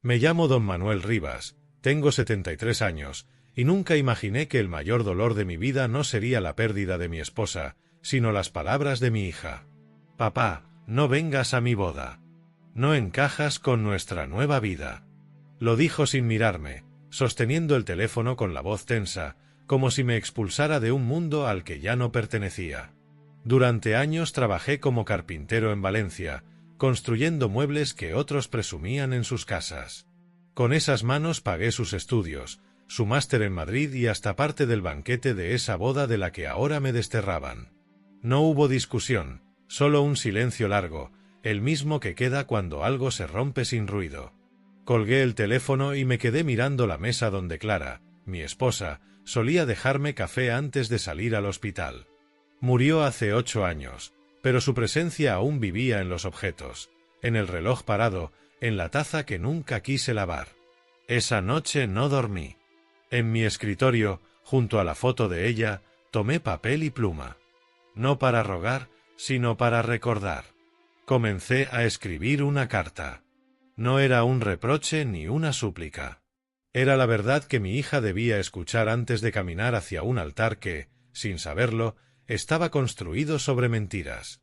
Me llamo don Manuel Rivas, tengo 73 años, y nunca imaginé que el mayor dolor de mi vida no sería la pérdida de mi esposa, sino las palabras de mi hija. Papá, no vengas a mi boda. No encajas con nuestra nueva vida. Lo dijo sin mirarme, sosteniendo el teléfono con la voz tensa, como si me expulsara de un mundo al que ya no pertenecía. Durante años trabajé como carpintero en Valencia, construyendo muebles que otros presumían en sus casas. Con esas manos pagué sus estudios, su máster en Madrid y hasta parte del banquete de esa boda de la que ahora me desterraban. No hubo discusión, solo un silencio largo, el mismo que queda cuando algo se rompe sin ruido. Colgué el teléfono y me quedé mirando la mesa donde Clara, mi esposa, solía dejarme café antes de salir al hospital. Murió hace 8 años, pero su presencia aún vivía en los objetos, en el reloj parado, en la taza que nunca quise lavar. Esa noche no dormí. En mi escritorio, junto a la foto de ella, tomé papel y pluma. No para rogar, sino para recordar. Comencé a escribir una carta. No era un reproche ni una súplica. Era la verdad que mi hija debía escuchar antes de caminar hacia un altar que, sin saberlo, estaba construido sobre mentiras.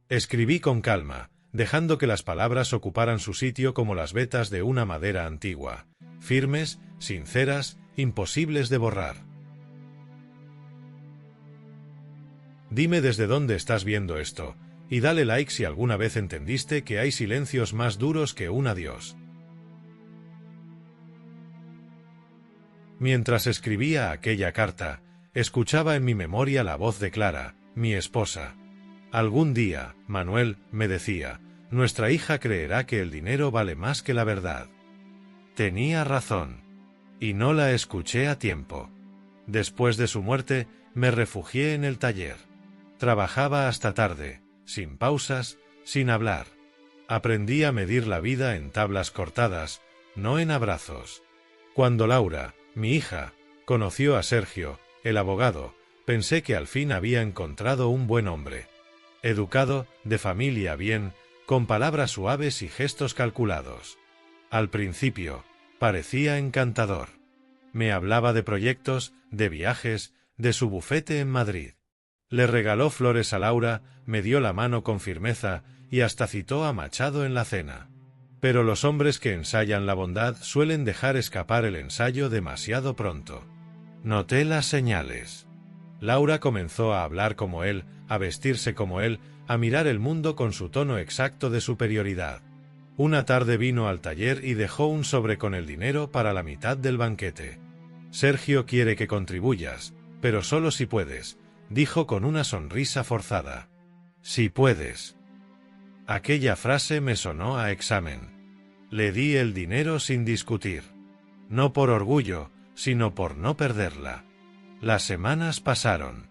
Escribí con calma, dejando que las palabras ocuparan su sitio como las vetas de una madera antigua, firmes, sinceras, imposibles de borrar. Dime desde dónde estás viendo esto, y dale like si alguna vez entendiste que hay silencios más duros que un adiós. Mientras escribía aquella carta, escuchaba en mi memoria la voz de Clara, mi esposa. Algún día, Manuel, me decía, nuestra hija creerá que el dinero vale más que la verdad. Tenía razón. Y no la escuché a tiempo. Después de su muerte, me refugié en el taller. Trabajaba hasta tarde, sin pausas, sin hablar. Aprendí a medir la vida en tablas cortadas, no en abrazos. Cuando Laura, mi hija, conoció a Sergio, el abogado, pensé que al fin había encontrado un buen hombre. Educado, de familia bien, con palabras suaves y gestos calculados. Al principio, parecía encantador. Me hablaba de proyectos, de viajes, de su bufete en Madrid. Le regaló flores a Laura, me dio la mano con firmeza y hasta citó a Machado en la cena. Pero los hombres que ensayan la bondad suelen dejar escapar el ensayo demasiado pronto. Noté las señales. Laura comenzó a hablar como él, a vestirse como él, a mirar el mundo con su tono exacto de superioridad. Una tarde vino al taller y dejó un sobre con el dinero para la mitad del banquete. Sergio quiere que contribuyas, pero solo si puedes, dijo con una sonrisa forzada. Si puedes. Aquella frase me sonó a examen. Le di el dinero sin discutir. No por orgullo, sino por no perderla. Las semanas pasaron.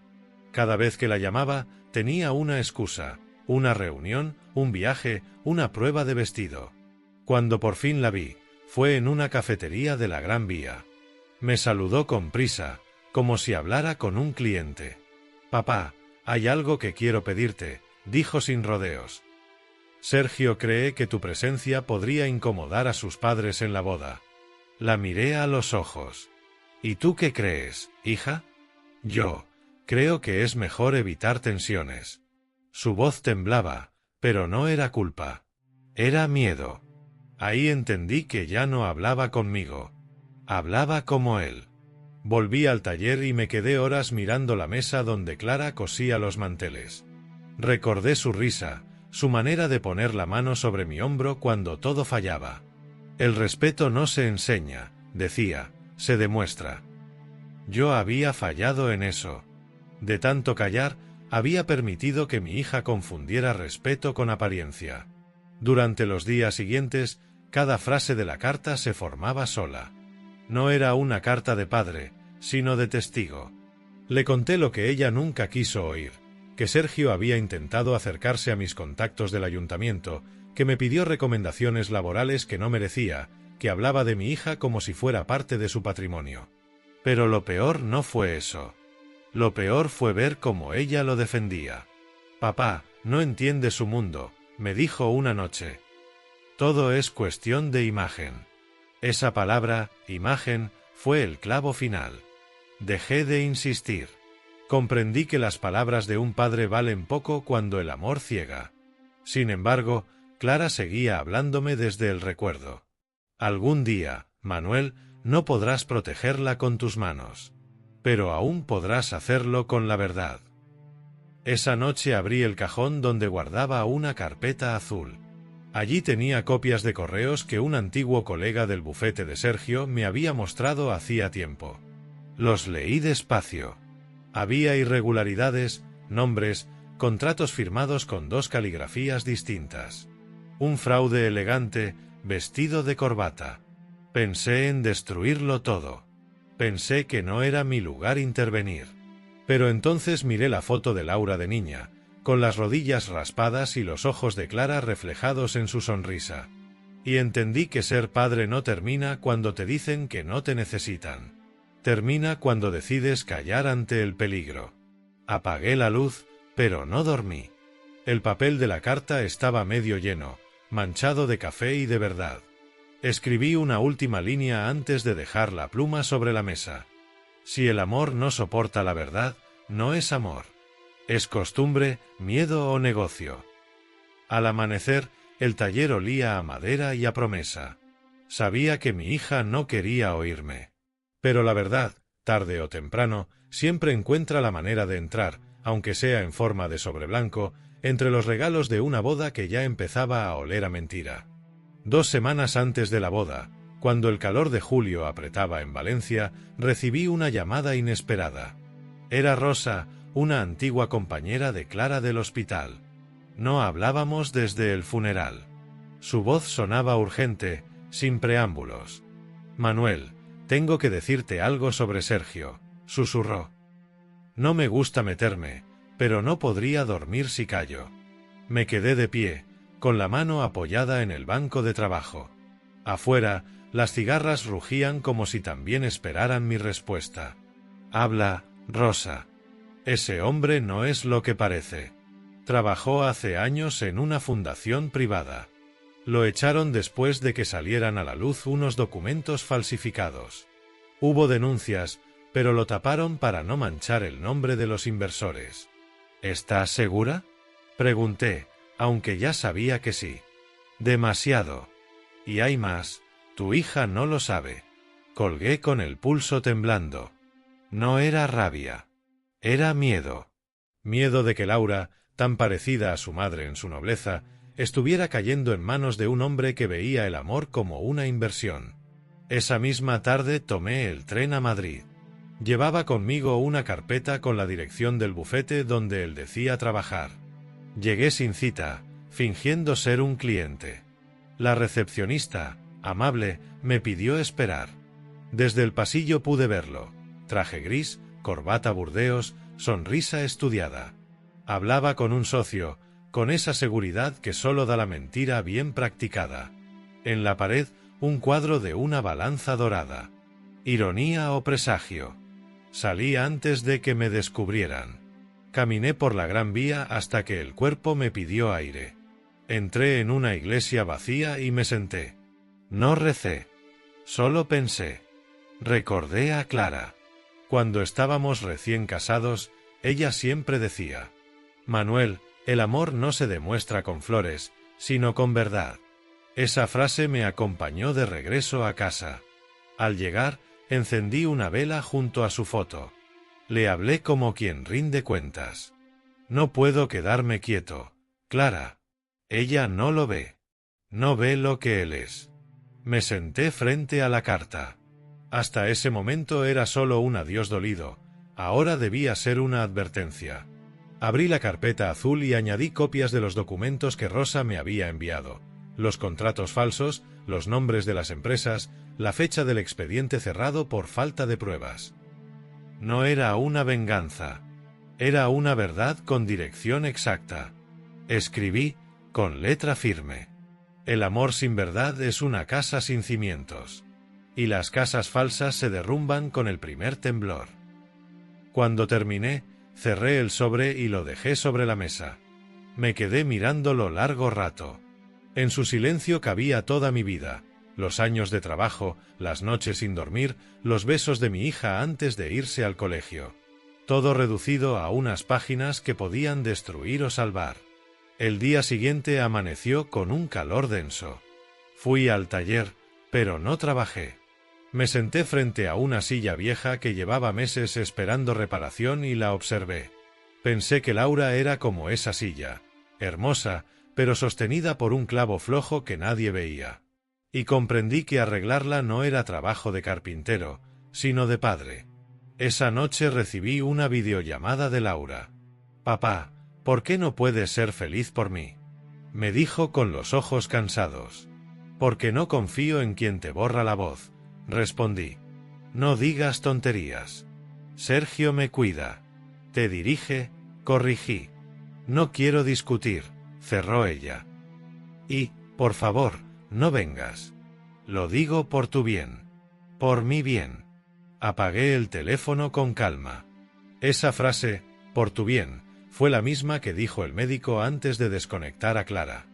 Cada vez que la llamaba, tenía una excusa, una reunión, un viaje, una prueba de vestido. Cuando por fin la vi, fue en una cafetería de la Gran Vía. Me saludó con prisa, como si hablara con un cliente. Papá, hay algo que quiero pedirte, dijo sin rodeos. Sergio cree que tu presencia podría incomodar a sus padres en la boda. La miré a los ojos. ¿Y tú qué crees, hija? Yo creo que es mejor evitar tensiones. Su voz temblaba, pero no era culpa. Era miedo. Ahí entendí que ya no hablaba conmigo. Hablaba como él. Volví al taller y me quedé horas mirando la mesa donde Clara cosía los manteles. Recordé su risa, su manera de poner la mano sobre mi hombro cuando todo fallaba. El respeto no se enseña, decía, se demuestra. Yo había fallado en eso. De tanto callar, había permitido que mi hija confundiera respeto con apariencia. Durante los días siguientes, cada frase de la carta se formaba sola. No era una carta de padre, sino de testigo. Le conté lo que ella nunca quiso oír, que Sergio había intentado acercarse a mis contactos del ayuntamiento, que me pidió recomendaciones laborales que no merecía, que hablaba de mi hija como si fuera parte de su patrimonio. Pero lo peor no fue eso. Lo peor fue ver cómo ella lo defendía. Papá, no entiende su mundo, me dijo una noche. Todo es cuestión de imagen. Esa palabra, imagen, fue el clavo final. Dejé de insistir. Comprendí que las palabras de un padre valen poco cuando el amor ciega. Sin embargo, Clara seguía hablándome desde el recuerdo. Algún día, Manuel, no podrás protegerla con tus manos. Pero aún podrás hacerlo con la verdad. Esa noche abrí el cajón donde guardaba una carpeta azul. Allí tenía copias de correos que un antiguo colega del bufete de Sergio me había mostrado hacía tiempo. Los leí despacio. Había irregularidades, nombres, contratos firmados con 2 caligrafías distintas. Un fraude elegante, vestido de corbata. Pensé en destruirlo todo. Pensé que no era mi lugar intervenir. Pero entonces miré la foto de Laura de niña, con las rodillas raspadas y los ojos de Clara reflejados en su sonrisa. Y entendí que ser padre no termina cuando te dicen que no te necesitan. Termina cuando decides callar ante el peligro. Apagué la luz, pero no dormí. El papel de la carta estaba medio lleno, manchado de café y de verdad. Escribí una última línea antes de dejar la pluma sobre la mesa. Si el amor no soporta la verdad, no es amor. Es costumbre, miedo o negocio. Al amanecer, el taller olía a madera y a promesa. Sabía que mi hija no quería oírme. Pero la verdad, tarde o temprano, siempre encuentra la manera de entrar, aunque sea en forma de sobre blanco, entre los regalos de una boda que ya empezaba a oler a mentira. 2 semanas antes de la boda, cuando el calor de julio apretaba en Valencia, recibí una llamada inesperada. Era Rosa, una antigua compañera de Clara del hospital. No hablábamos desde el funeral. Su voz sonaba urgente, sin preámbulos. «Manuel, tengo que decirte algo sobre Sergio», susurró. No me gusta meterme, pero no podría dormir si callo. Me quedé de pie, con la mano apoyada en el banco de trabajo. Afuera, las cigarras rugían como si también esperaran mi respuesta. «Habla, Rosa. Ese hombre no es lo que parece. Trabajó hace años en una fundación privada. Lo echaron después de que salieran a la luz unos documentos falsificados. Hubo denuncias, pero lo taparon para no manchar el nombre de los inversores». «¿Estás segura?», pregunté, aunque ya sabía que sí. «Demasiado. Y hay más, tu hija no lo sabe». Colgué con el pulso temblando. No era rabia. Era miedo. Miedo de que Laura, tan parecida a su madre en su nobleza, estuviera cayendo en manos de un hombre que veía el amor como una inversión. Esa misma tarde tomé el tren a Madrid. Llevaba conmigo una carpeta con la dirección del bufete donde él decía trabajar. Llegué sin cita, fingiendo ser un cliente. La recepcionista, amable, me pidió esperar. Desde el pasillo pude verlo. Traje gris, corbata burdeos, sonrisa estudiada. Hablaba con un socio, con esa seguridad que solo da la mentira bien practicada. En la pared, un cuadro de una balanza dorada. Ironía o presagio. Salí antes de que me descubrieran. Caminé por la Gran Vía hasta que el cuerpo me pidió aire. Entré en una iglesia vacía y me senté. No recé. Solo pensé. Recordé a Clara. Cuando estábamos recién casados, ella siempre decía: «Manuel, el amor no se demuestra con flores, sino con verdad». Esa frase me acompañó de regreso a casa. Al llegar, encendí una vela junto a su foto. Le hablé como quien rinde cuentas. «No puedo quedarme quieto, Clara. Ella no lo ve. No ve lo que él es». Me senté frente a la carta. Hasta ese momento era solo un adiós dolido, ahora debía ser una advertencia. Abrí la carpeta azul y añadí copias de los documentos que Rosa me había enviado, los contratos falsos, los nombres de las empresas, la fecha del expediente cerrado por falta de pruebas. No era una venganza, era una verdad con dirección exacta. Escribí, con letra firme: «El amor sin verdad es una casa sin cimientos. Y las casas falsas se derrumban con el primer temblor». Cuando terminé, cerré el sobre y lo dejé sobre la mesa. Me quedé mirándolo largo rato. En su silencio cabía toda mi vida, los años de trabajo, las noches sin dormir, los besos de mi hija antes de irse al colegio. Todo reducido a unas páginas que podían destruir o salvar. El día siguiente amaneció con un calor denso. Fui al taller, pero no trabajé. Me senté frente a una silla vieja que llevaba meses esperando reparación y la observé. Pensé que Laura era como esa silla, hermosa, pero sostenida por un clavo flojo que nadie veía. Y comprendí que arreglarla no era trabajo de carpintero, sino de padre. Esa noche recibí una videollamada de Laura. «Papá, ¿por qué no puedes ser feliz por mí?», me dijo con los ojos cansados. «Porque no confío en quien te borra la voz», respondí. «No digas tonterías. Sergio me cuida. Te dirige», corrigí. «No quiero discutir», cerró ella. «Y, por favor, no vengas. Lo digo por tu bien. Por mi bien». Apagué el teléfono con calma. Esa frase, «por tu bien», fue la misma que dijo el médico antes de desconectar a Clara.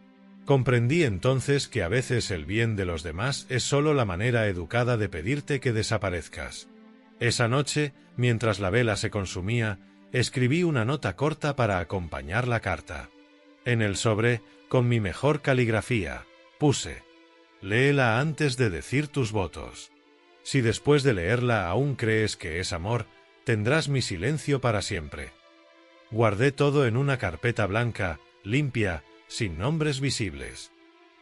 Comprendí entonces que a veces el bien de los demás es solo la manera educada de pedirte que desaparezcas. Esa noche, mientras la vela se consumía, escribí una nota corta para acompañar la carta. En el sobre, con mi mejor caligrafía, puse: «Léela antes de decir tus votos. Si después de leerla aún crees que es amor, tendrás mi silencio para siempre». Guardé todo en una carpeta blanca, limpia, sin nombres visibles.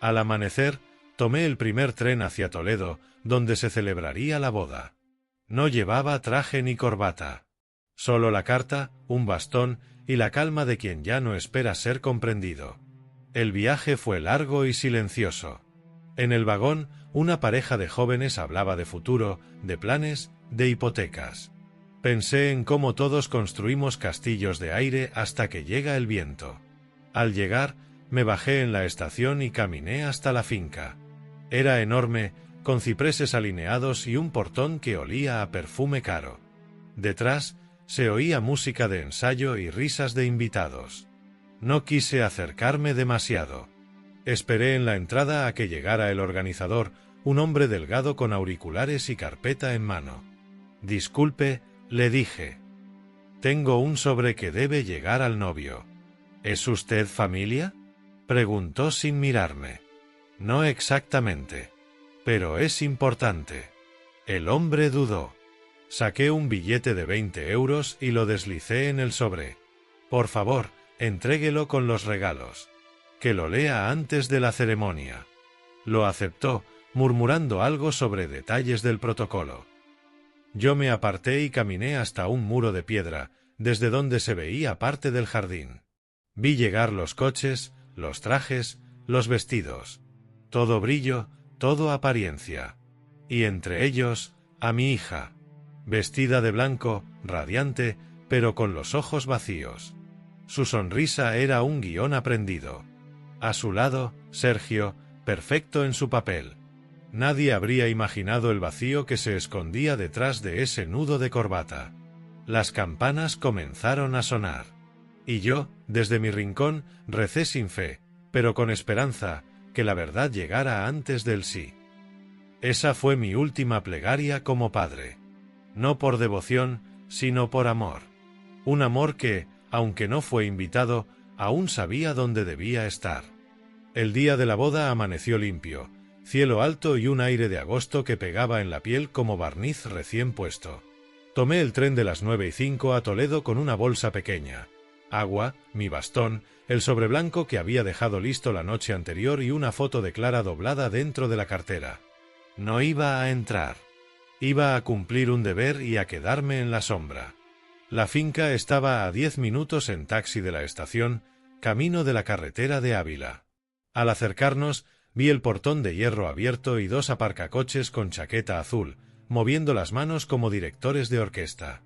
Al amanecer, tomé el primer tren hacia Toledo, donde se celebraría la boda. No llevaba traje ni corbata. Solo la carta, un bastón y la calma de quien ya no espera ser comprendido. El viaje fue largo y silencioso. En el vagón, una pareja de jóvenes hablaba de futuro, de planes, de hipotecas. Pensé en cómo todos construimos castillos de aire hasta que llega el viento. Al llegar, me bajé en la estación y caminé hasta la finca. Era enorme, con cipreses alineados y un portón que olía a perfume caro. Detrás, se oía música de ensayo y risas de invitados. No quise acercarme demasiado. Esperé en la entrada a que llegara el organizador, un hombre delgado con auriculares y carpeta en mano. «Disculpe», le dije. «Tengo un sobre que debe llegar al novio». «¿Es usted familia?», preguntó sin mirarme. «No exactamente. Pero es importante». El hombre dudó. Saqué un billete de 20 euros y lo deslicé en el sobre. «Por favor, entréguelo con los regalos. Que lo lea antes de la ceremonia». Lo aceptó, murmurando algo sobre detalles del protocolo. Yo me aparté y caminé hasta un muro de piedra, desde donde se veía parte del jardín. Vi llegar los coches, los trajes, los vestidos. Todo brillo, todo apariencia. Y entre ellos, a mi hija. Vestida de blanco, radiante, pero con los ojos vacíos. Su sonrisa era un guión aprendido. A su lado, Sergio, perfecto en su papel. Nadie habría imaginado el vacío que se escondía detrás de ese nudo de corbata. Las campanas comenzaron a sonar. Y yo, desde mi rincón, recé sin fe, pero con esperanza, que la verdad llegara antes del sí. Esa fue mi última plegaria como padre. No por devoción, sino por amor. Un amor que, aunque no fue invitado, aún sabía dónde debía estar. El día de la boda amaneció limpio, cielo alto y un aire de agosto que pegaba en la piel como barniz recién puesto. Tomé el tren de las 9:05 a Toledo con una bolsa pequeña, agua, mi bastón, el sobre blanco que había dejado listo la noche anterior y una foto de Clara doblada dentro de la cartera. No iba a entrar. Iba a cumplir un deber y a quedarme en la sombra. La finca estaba a 10 minutos en taxi de la estación, camino de la carretera de Ávila. Al acercarnos, vi el portón de hierro abierto y dos aparcacoches con chaqueta azul, moviendo las manos como directores de orquesta.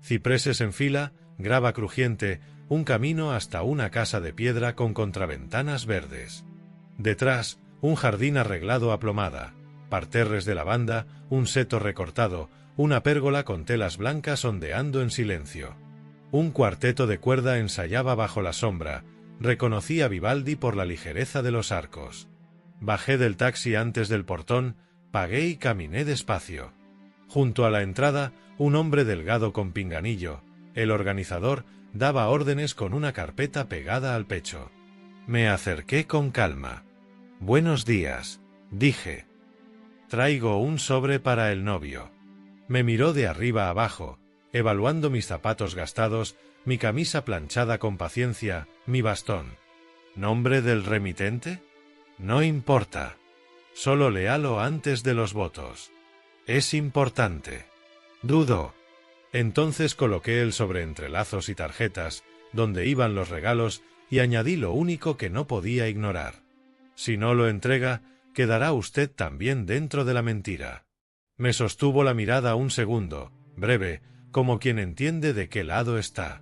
Cipreses en fila, grava crujiente, un camino hasta una casa de piedra con contraventanas verdes. Detrás, un jardín arreglado a plomada, parterres de lavanda, un seto recortado, una pérgola con telas blancas ondeando en silencio. Un cuarteto de cuerda ensayaba bajo la sombra. Reconocí a Vivaldi por la ligereza de los arcos. Bajé del taxi antes del portón, pagué y caminé despacio. Junto a la entrada, un hombre delgado con pinganillo, el organizador, daba órdenes con una carpeta pegada al pecho. Me acerqué con calma. «Buenos días», dije. «Traigo un sobre para el novio». Me miró de arriba abajo, evaluando mis zapatos gastados, mi camisa planchada con paciencia, mi bastón. ¿Nombre del remitente? No importa. Solo léalo antes de los votos. Es importante. Dudó. Entonces coloqué el sobre entre lazos y tarjetas, donde iban los regalos, y añadí lo único que no podía ignorar. Si no lo entrega, quedará usted también dentro de la mentira. Me sostuvo la mirada un segundo, breve, como quien entiende de qué lado está.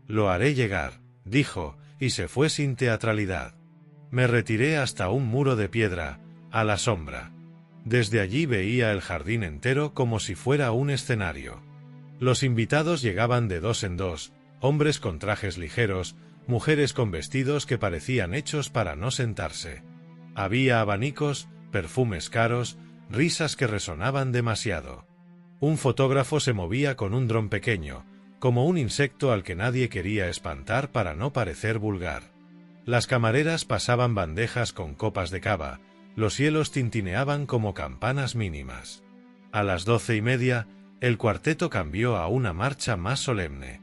Lo haré llegar, dijo, y se fue sin teatralidad. Me retiré hasta un muro de piedra, a la sombra. Desde allí veía el jardín entero como si fuera un escenario. Los invitados llegaban de dos en dos, hombres con trajes ligeros, mujeres con vestidos que parecían hechos para no sentarse. Había abanicos, perfumes caros, risas que resonaban demasiado. Un fotógrafo se movía con un dron pequeño, como un insecto al que nadie quería espantar para no parecer vulgar. Las camareras pasaban bandejas con copas de cava, los cielos tintineaban como campanas mínimas. A las 12:30, el cuarteto cambió a una marcha más solemne.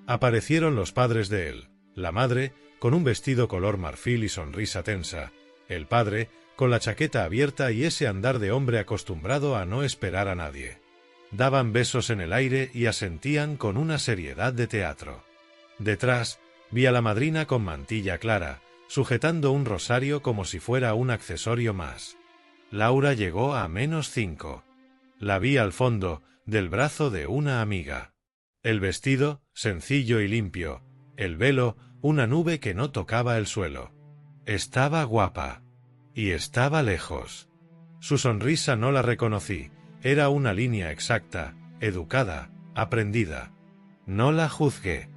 Aparecieron los padres de él, la madre, con un vestido color marfil y sonrisa tensa, el padre, con la chaqueta abierta y ese andar de hombre acostumbrado a no esperar a nadie. Daban besos en el aire y asentían con una seriedad de teatro. Detrás, vi a la madrina con mantilla clara, sujetando un rosario como si fuera un accesorio más. Laura llegó a -5. La vi al fondo, del brazo de una amiga. El vestido, sencillo y limpio, el velo, una nube que no tocaba el suelo. Estaba guapa. Y estaba lejos. Su sonrisa no la reconocí, era una línea exacta, educada, aprendida. No la juzgué.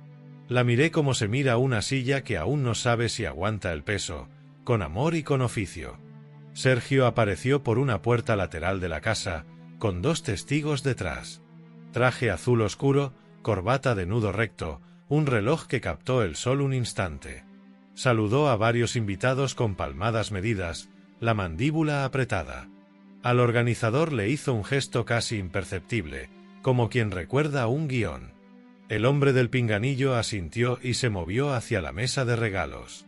La miré como se mira una silla que aún no sabe si aguanta el peso, con amor y con oficio. Sergio apareció por una puerta lateral de la casa, con 2 testigos detrás. Traje azul oscuro, corbata de nudo recto, un reloj que captó el sol un instante. Saludó a varios invitados con palmadas medidas, la mandíbula apretada. Al organizador le hizo un gesto casi imperceptible, como quien recuerda un guión. El hombre del pinganillo asintió y se movió hacia la mesa de regalos.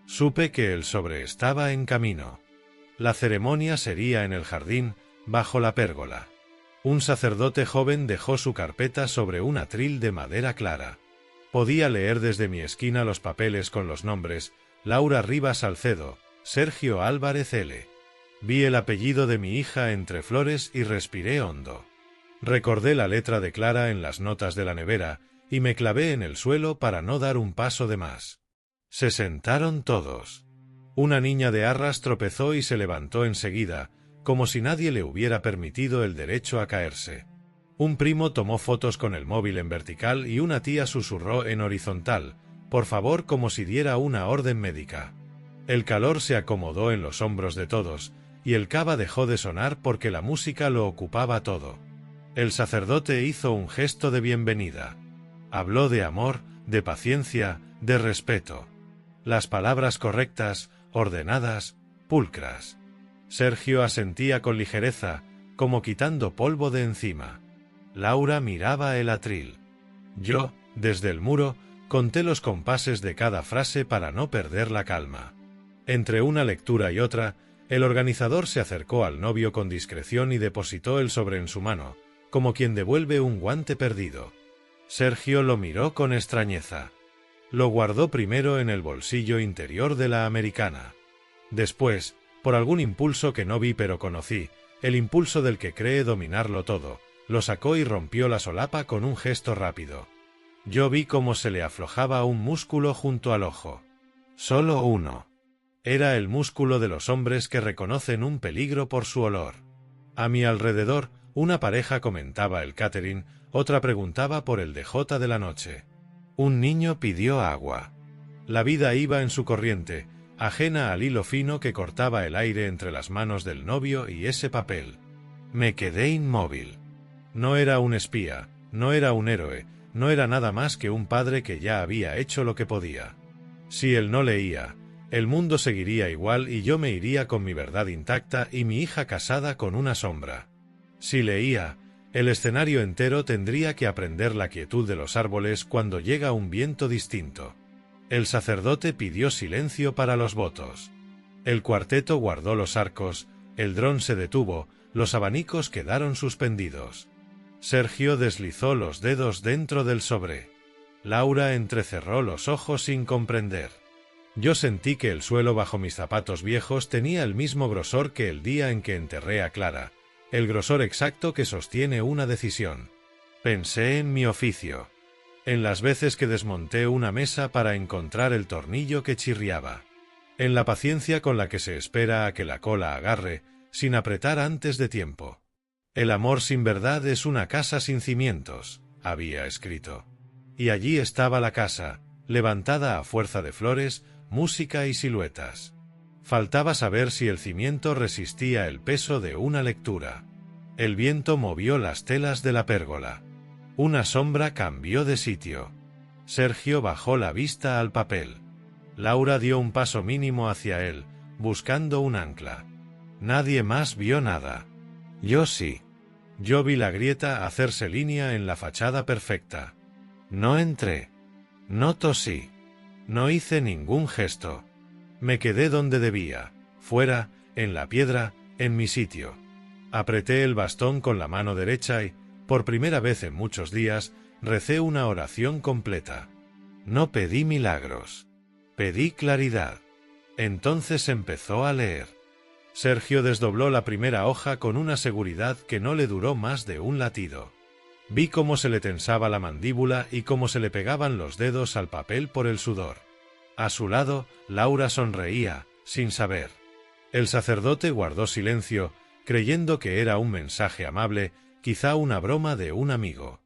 Supe que el sobre estaba en camino. La ceremonia sería en el jardín, bajo la pérgola. Un sacerdote joven dejó su carpeta sobre un atril de madera clara. Podía leer desde mi esquina los papeles con los nombres: Laura Rivas Salcedo, Sergio Álvarez L. Vi el apellido de mi hija entre flores y respiré hondo. Recordé la letra de Clara en las notas de la nevera y me clavé en el suelo para no dar un paso de más. Se sentaron todos. Una niña de arras tropezó y se levantó enseguida, como si nadie le hubiera permitido el derecho a caerse. Un primo tomó fotos con el móvil en vertical y una tía susurró en horizontal: por favor, como si diera una orden médica. El calor se acomodó en los hombros de todos, y el cava dejó de sonar porque la música lo ocupaba todo. El sacerdote hizo un gesto de bienvenida. Habló de amor, de paciencia, de respeto. Las palabras correctas, ordenadas, pulcras. Sergio asentía con ligereza, como quitando polvo de encima. Laura miraba el atril. Yo, desde el muro, conté los compases de cada frase para no perder la calma. Entre una lectura y otra, el organizador se acercó al novio con discreción y depositó el sobre en su mano, como quien devuelve un guante perdido. Sergio lo miró con extrañeza. Lo guardó primero en el bolsillo interior de la americana. Después, por algún impulso que no vi pero conocí, el impulso del que cree dominarlo todo, lo sacó y rompió la solapa con un gesto rápido. Yo vi cómo se le aflojaba un músculo junto al ojo. Solo uno. Era el músculo de los hombres que reconocen un peligro por su olor. A mi alrededor, una pareja comentaba el catering, otra preguntaba por el DJ de la noche. Un niño pidió agua. La vida iba en su corriente, ajena al hilo fino que cortaba el aire entre las manos del novio y ese papel. Me quedé inmóvil. No era un espía, no era un héroe, no era nada más que un padre que ya había hecho lo que podía. Si él no leía, el mundo seguiría igual y yo me iría con mi verdad intacta y mi hija casada con una sombra. Si leía, el escenario entero tendría que aprender la quietud de los árboles cuando llega un viento distinto. El sacerdote pidió silencio para los votos. El cuarteto guardó los arcos, el dron se detuvo, los abanicos quedaron suspendidos. Sergio deslizó los dedos dentro del sobre. Laura entrecerró los ojos sin comprender. Yo sentí que el suelo bajo mis zapatos viejos tenía el mismo grosor que el día en que enterré a Clara, el grosor exacto que sostiene una decisión. Pensé en mi oficio, en las veces que desmonté una mesa para encontrar el tornillo que chirriaba, en la paciencia con la que se espera a que la cola agarre, sin apretar antes de tiempo. El amor sin verdad es una casa sin cimientos, había escrito. Y allí estaba la casa, levantada a fuerza de flores, música y siluetas. Faltaba saber si el cimiento resistía el peso de una lectura. El viento movió las telas de la pérgola. Una sombra cambió de sitio. Sergio bajó la vista al papel. Laura dio un paso mínimo hacia él, buscando un ancla. Nadie más vio nada. Yo sí. Yo vi la grieta hacerse línea en la fachada perfecta. No entré. No tosí. No hice ningún gesto. Me quedé donde debía, fuera, en la piedra, en mi sitio. Apreté el bastón con la mano derecha y, por primera vez en muchos días, recé una oración completa. No pedí milagros. Pedí claridad. Entonces empezó a leer. Sergio desdobló la primera hoja con una seguridad que no le duró más de un latido. Vi cómo se le tensaba la mandíbula y cómo se le pegaban los dedos al papel por el sudor. A su lado, Laura sonreía, sin saber. El sacerdote guardó silencio, creyendo que era un mensaje amable, quizá una broma de un amigo.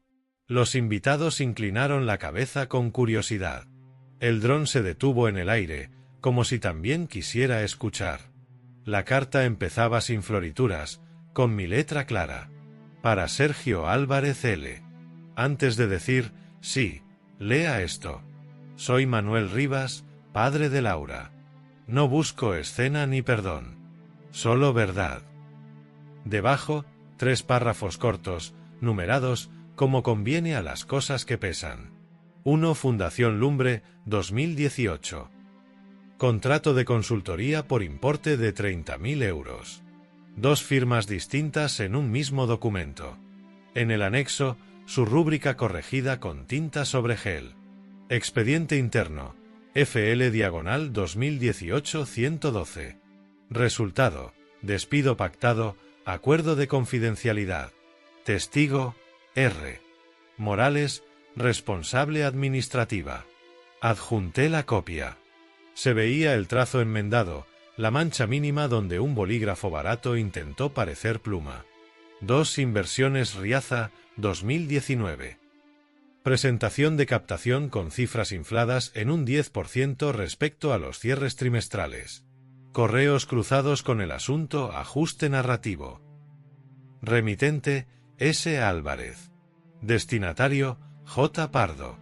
Los invitados inclinaron la cabeza con curiosidad. El dron se detuvo en el aire, como si también quisiera escuchar. La carta empezaba sin florituras, con mi letra clara. Para Sergio Álvarez L. Antes de decir, sí, lea esto. Soy Manuel Rivas, padre de Laura. No busco escena ni perdón. Solo verdad. Debajo, 3 párrafos cortos, numerados, como conviene a las cosas que pesan. 1 Fundación Lumbre, 2018. Contrato de consultoría por importe de 30.000 euros. 2 firmas distintas en un mismo documento. En el anexo, su rúbrica corregida con tinta sobre gel. Expediente interno, FL 2018-112. Resultado, despido pactado, acuerdo de confidencialidad. Testigo, R. Morales, responsable administrativa. Adjunté la copia. Se veía el trazo enmendado, la mancha mínima donde un bolígrafo barato intentó parecer pluma. 2 Inversiones Riaza, 2019. Presentación de captación con cifras infladas en un 10% respecto a los cierres trimestrales. Correos cruzados con el asunto ajuste narrativo. Remitente, S. Álvarez. Destinatario, J. Pardo.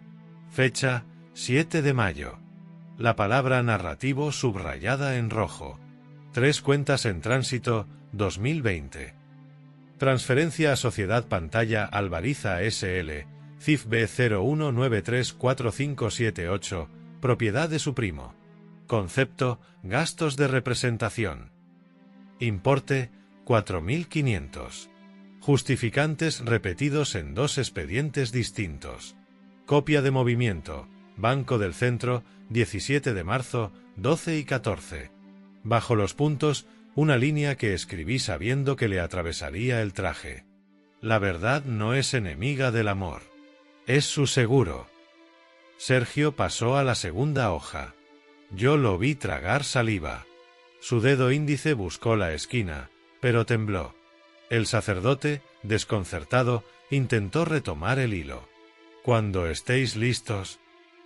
Fecha, 7 de mayo. La palabra narrativo subrayada en rojo. 3 cuentas en tránsito, 2020. Transferencia a Sociedad Pantalla Alvariza S.L., CIF B01934578, propiedad de su primo. Concepto, gastos de representación. Importe, 4.500. Justificantes repetidos en 2 expedientes distintos. Copia de movimiento, Banco del Centro, 17 de marzo, 12 y 14. Bajo los puntos, una línea que escribí sabiendo que le atravesaría el traje. La verdad no es enemiga del amor. Es su seguro. Sergio pasó a la segunda hoja. Yo lo vi tragar saliva. Su dedo índice buscó la esquina, pero tembló. El sacerdote, desconcertado, intentó retomar el hilo. Cuando estéis listos.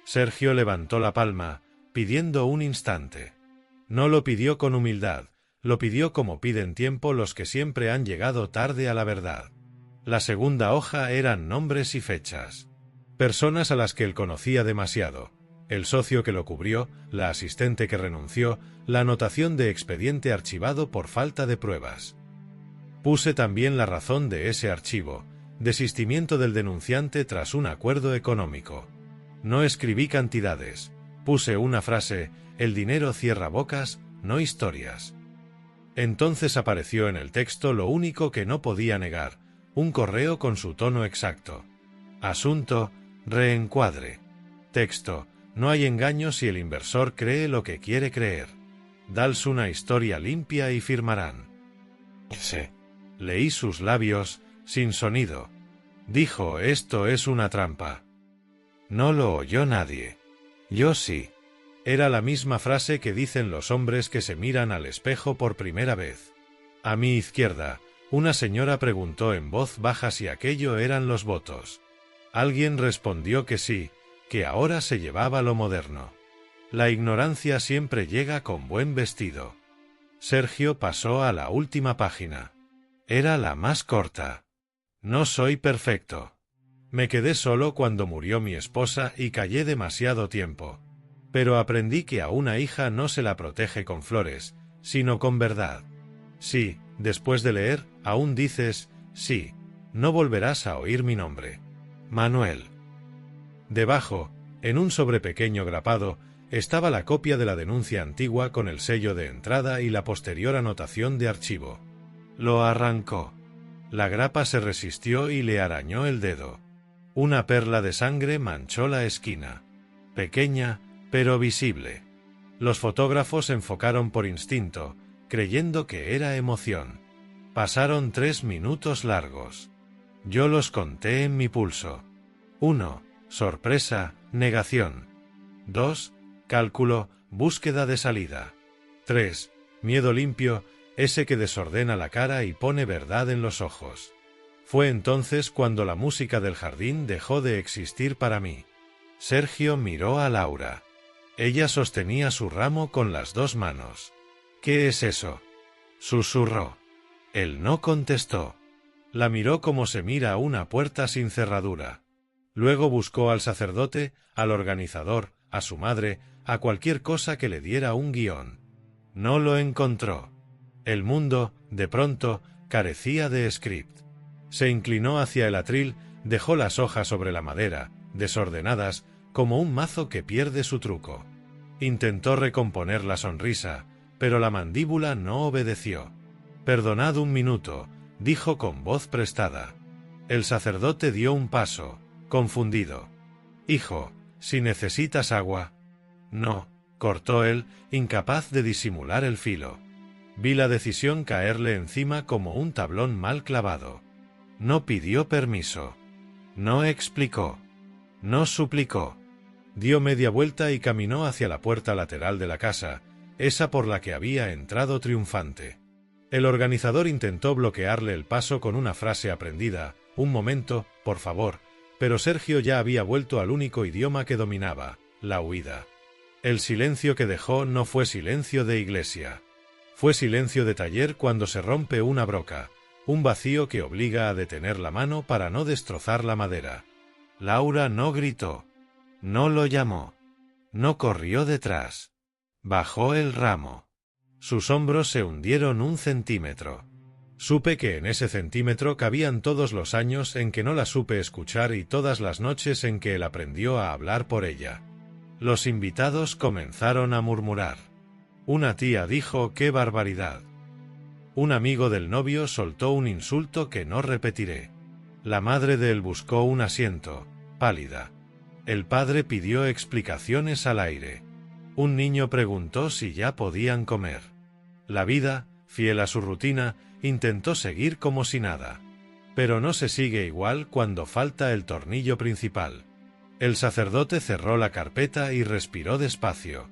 Sergio levantó la palma, pidiendo un instante. No lo pidió con humildad, lo pidió como piden tiempo los que siempre han llegado tarde a la verdad. La segunda hoja eran nombres y fechas. Personas a las que él conocía demasiado. El socio que lo cubrió, la asistente que renunció, la anotación de expediente archivado por falta de pruebas. Puse también la razón de ese archivo, desistimiento del denunciante tras un acuerdo económico. No escribí cantidades, puse una frase, el dinero cierra bocas, no historias. Entonces apareció en el texto lo único que no podía negar, un correo con su tono exacto. Asunto, reencuadre. Texto, no hay engaño si el inversor cree lo que quiere creer. Dals una historia limpia y firmarán. Sí. Leí sus labios, sin sonido. Dijo, esto es una trampa. No lo oyó nadie. Yo sí. Era la misma frase que dicen los hombres que se miran al espejo por primera vez. A mi izquierda, una señora preguntó en voz baja si aquello eran los votos. Alguien respondió que sí, que ahora se llevaba lo moderno. La ignorancia siempre llega con buen vestido. Sergio pasó a la última página. Era la más corta. No soy perfecto. Me quedé solo cuando murió mi esposa y callé demasiado tiempo. Pero aprendí que a una hija no se la protege con flores, sino con verdad. Sí, después de leer, aún dices, sí, no volverás a oír mi nombre. Manuel. Debajo, en un sobrepequeño grapado, estaba la copia de la denuncia antigua con el sello de entrada y la posterior anotación de archivo. Lo arrancó. La grapa se resistió y le arañó el dedo. Una perla de sangre manchó la esquina. Pequeña, pero visible. Los fotógrafos enfocaron por instinto, creyendo que era emoción. Pasaron 3 minutos largos. Yo los conté en mi pulso. 1. Sorpresa, negación. 2. Cálculo, búsqueda de salida. 3. Miedo limpio, ese que desordena la cara y pone verdad en los ojos. Fue entonces cuando la música del jardín dejó de existir para mí. Sergio miró a Laura. Ella sostenía su ramo con las 2 manos. ¿Qué es eso?, susurró. Él no contestó. La miró como se mira una puerta sin cerradura. Luego buscó al sacerdote, al organizador, a su madre, a cualquier cosa que le diera un guión. No lo encontró. El mundo, de pronto, carecía de script. Se inclinó hacia el atril, dejó las hojas sobre la madera, desordenadas, como un mazo que pierde su truco. Intentó recomponer la sonrisa, pero la mandíbula no obedeció. «Perdonad un minuto», dijo con voz prestada. El sacerdote dio un paso, confundido. «Hijo, si necesitas agua». «No», cortó él, incapaz de disimular el filo. Vi la decisión caerle encima como un tablón mal clavado. No pidió permiso. No explicó. No suplicó. Dio media vuelta y caminó hacia la puerta lateral de la casa, esa por la que había entrado triunfante. El organizador intentó bloquearle el paso con una frase aprendida, «Un momento, por favor», pero Sergio ya había vuelto al único idioma que dominaba, la huida. El silencio que dejó no fue silencio de iglesia. Fue silencio de taller cuando se rompe una broca, un vacío que obliga a detener la mano para no destrozar la madera. Laura no gritó. No lo llamó. No corrió detrás. Bajó el ramo. Sus hombros se hundieron 1 centímetro. Supe que en ese centímetro cabían todos los años en que no la supe escuchar y todas las noches en que él aprendió a hablar por ella. Los invitados comenzaron a murmurar. Una tía dijo «¡Qué barbaridad!». Un amigo del novio soltó un insulto que no repetiré. La madre de él buscó un asiento, pálida. El padre pidió explicaciones al aire. Un niño preguntó si ya podían comer. La vida, fiel a su rutina, intentó seguir como si nada. Pero no se sigue igual cuando falta el tornillo principal. El sacerdote cerró la carpeta y respiró despacio.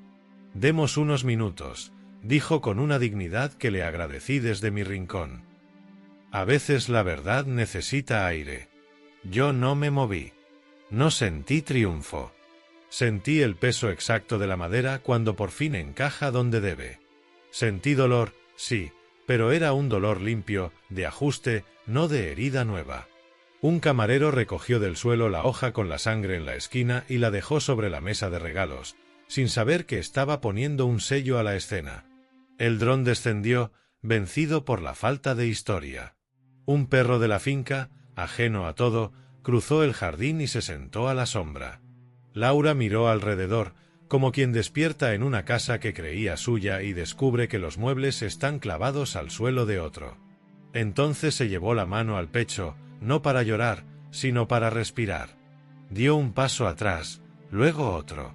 «Demos unos minutos», dijo con una dignidad que le agradecí desde mi rincón. A veces la verdad necesita aire. Yo no me moví. No sentí triunfo. Sentí el peso exacto de la madera cuando por fin encaja donde debe. Sentí dolor, sí, pero era un dolor limpio, de ajuste, no de herida nueva. Un camarero recogió del suelo la hoja con la sangre en la esquina y la dejó sobre la mesa de regalos, sin saber que estaba poniendo un sello a la escena. El dron descendió, vencido por la falta de historia. Un perro de la finca, ajeno a todo, cruzó el jardín y se sentó a la sombra. Laura miró alrededor, como quien despierta en una casa que creía suya y descubre que los muebles están clavados al suelo de otro. Entonces se llevó la mano al pecho, no para llorar, sino para respirar. Dio un paso atrás, luego otro.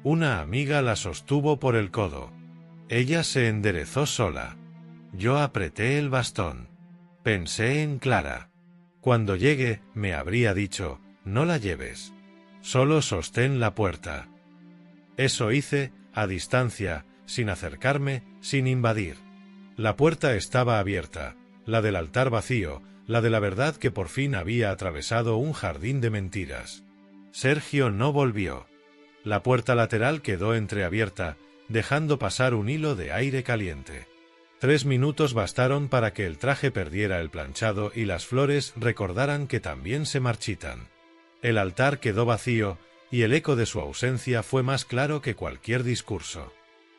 Una amiga la sostuvo por el codo. Ella se enderezó sola. Yo apreté el bastón. Pensé en Clara. Cuando llegue, me habría dicho, no la lleves. Solo sostén la puerta. Eso hice, a distancia, sin acercarme, sin invadir. La puerta estaba abierta, la del altar vacío, la de la verdad que por fin había atravesado un jardín de mentiras. Sergio no volvió. La puerta lateral quedó entreabierta, dejando pasar un hilo de aire caliente. 3 minutos bastaron para que el traje perdiera el planchado y las flores recordaran que también se marchitan. El altar quedó vacío, y el eco de su ausencia fue más claro que cualquier discurso.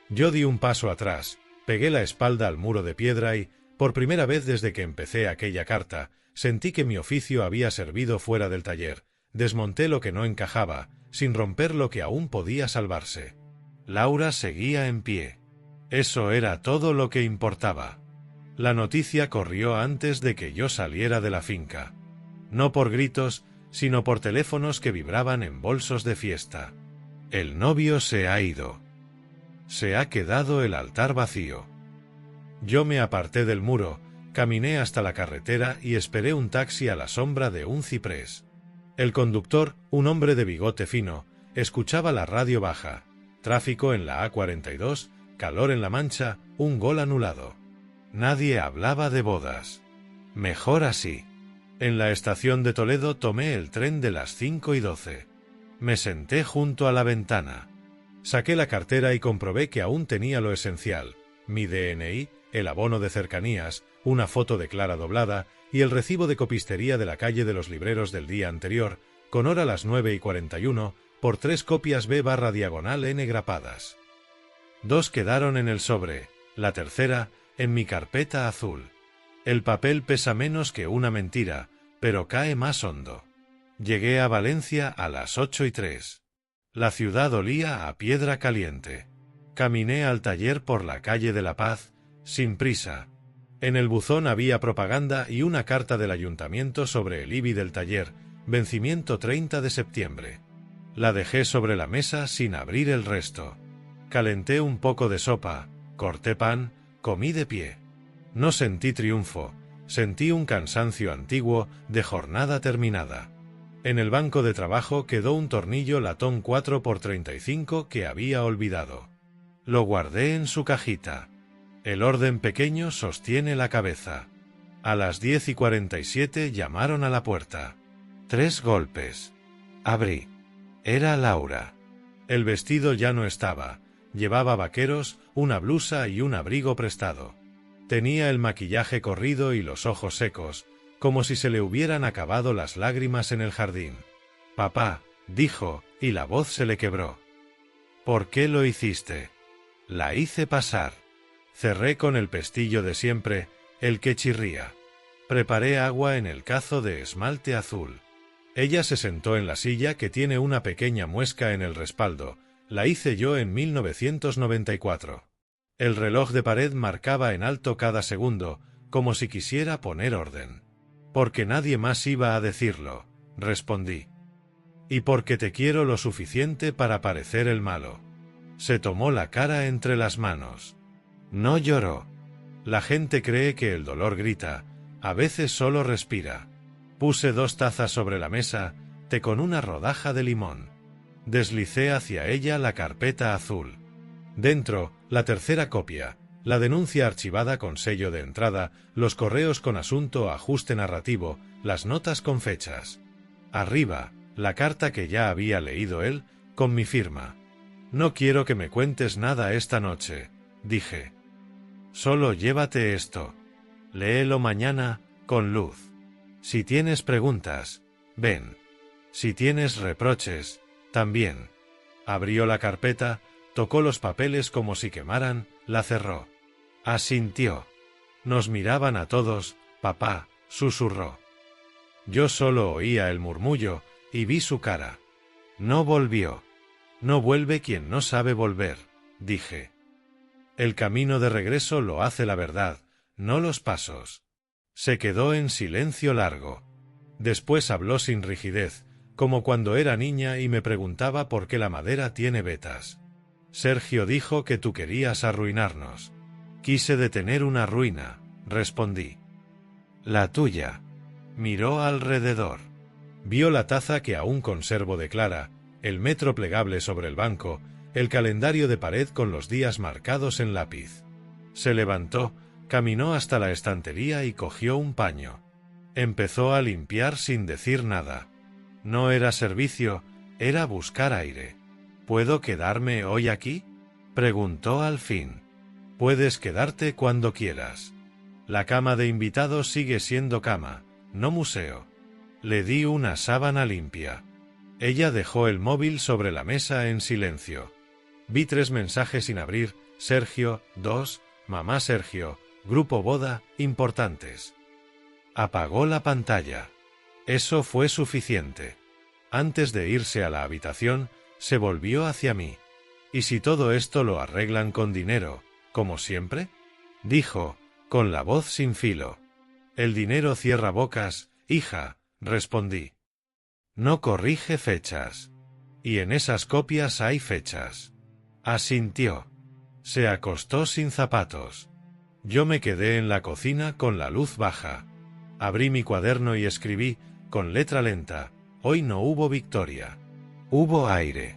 Yo di un paso atrás, pegué la espalda al muro de piedra y, por primera vez desde que empecé aquella carta, sentí que mi oficio había servido fuera del taller. Desmonté lo que no encajaba, sin romper lo que aún podía salvarse. Laura seguía en pie. Eso era todo lo que importaba. La noticia corrió antes de que yo saliera de la finca. No por gritos, sino por teléfonos que vibraban en bolsos de fiesta. El novio se ha ido. Se ha quedado el altar vacío. Yo me aparté del muro, caminé hasta la carretera y esperé un taxi a la sombra de un ciprés. El conductor, un hombre de bigote fino, escuchaba la radio baja. Tráfico en la A42, calor en La Mancha, un gol anulado. Nadie hablaba de bodas. Mejor así. En la estación de Toledo tomé el tren de las 5:12. Me senté junto a la ventana. Saqué la cartera y comprobé que aún tenía lo esencial: mi DNI, el abono de cercanías, una foto de Clara doblada y el recibo de copistería de la calle de los libreros del día anterior, con hora las 9:41, por 3 copias B/diagonal N grapadas. 2 quedaron en el sobre, la tercera, en mi carpeta azul. El papel pesa menos que una mentira, pero cae más hondo. Llegué a Valencia a las 8:03. La ciudad olía a piedra caliente. Caminé al taller por la calle de la Paz, sin prisa. En el buzón había propaganda y una carta del ayuntamiento sobre el IBI del taller, vencimiento 30 de septiembre. La dejé sobre la mesa sin abrir el resto. Calenté un poco de sopa, corté pan, comí de pie. No sentí triunfo, sentí un cansancio antiguo de jornada terminada. En el banco de trabajo quedó un tornillo latón 4x35 que había olvidado. Lo guardé en su cajita. El orden pequeño sostiene la cabeza. A las 10:47 llamaron a la puerta. 3 golpes. Abrí. Era Laura. El vestido ya no estaba. Llevaba vaqueros, una blusa y un abrigo prestado. Tenía el maquillaje corrido y los ojos secos, como si se le hubieran acabado las lágrimas en el jardín. «Papá», dijo, y la voz se le quebró. «¿Por qué lo hiciste?» «La hice pasar». Cerré con el pestillo de siempre, el que chirría. Preparé agua en el cazo de esmalte azul. Ella se sentó en la silla que tiene una pequeña muesca en el respaldo. La hice yo en 1994. El reloj de pared marcaba en alto cada segundo, como si quisiera poner orden. «Porque nadie más iba a decirlo», respondí. «Y porque te quiero lo suficiente para parecer el malo». Se tomó la cara entre las manos. No lloró. La gente cree que el dolor grita, a veces solo respira. Puse 2 tazas sobre la mesa, té con una rodaja de limón. Deslicé hacia ella la carpeta azul. Dentro, la tercera copia, la denuncia archivada con sello de entrada, los correos con asunto ajuste narrativo, las notas con fechas. Arriba, la carta que ya había leído él, con mi firma. «No quiero que me cuentes nada esta noche», dije. Solo llévate esto. Léelo mañana, con luz. Si tienes preguntas, ven. Si tienes reproches, también. Abrió la carpeta, tocó los papeles como si quemaran, la cerró. Asintió. Nos miraban a todos, papá, susurró. Yo solo oía el murmullo, y vi su cara. No volvió. No vuelve quien no sabe volver, dije. El camino de regreso lo hace la verdad, no los pasos. Se quedó en silencio largo. Después habló sin rigidez, como cuando era niña y me preguntaba por qué la madera tiene vetas. Sergio dijo que tú querías arruinarnos. Quise detener una ruina, respondí. La tuya. Miró alrededor. Vio la taza que aún conservo de Clara, el metro plegable sobre el banco, el calendario de pared con los días marcados en lápiz. Se levantó, caminó hasta la estantería y cogió un paño. Empezó a limpiar sin decir nada. No era servicio, era buscar aire. ¿Puedo quedarme hoy aquí?, preguntó al fin. Puedes quedarte cuando quieras. La cama de invitados sigue siendo cama, no museo. Le di una sábana limpia. Ella dejó el móvil sobre la mesa en silencio. Vi 3 mensajes sin abrir, Sergio, 2, mamá Sergio, grupo boda, importantes. Apagó la pantalla. Eso fue suficiente. Antes de irse a la habitación, se volvió hacia mí. ¿Y si todo esto lo arreglan con dinero, como siempre?, dijo, con la voz sin filo. El dinero cierra bocas, hija, respondí. No corrige fechas. Y en esas copias hay fechas. Asintió. Se acostó sin zapatos. Yo me quedé en la cocina con la luz baja. Abrí mi cuaderno y escribí, con letra lenta, hoy no hubo victoria. Hubo aire.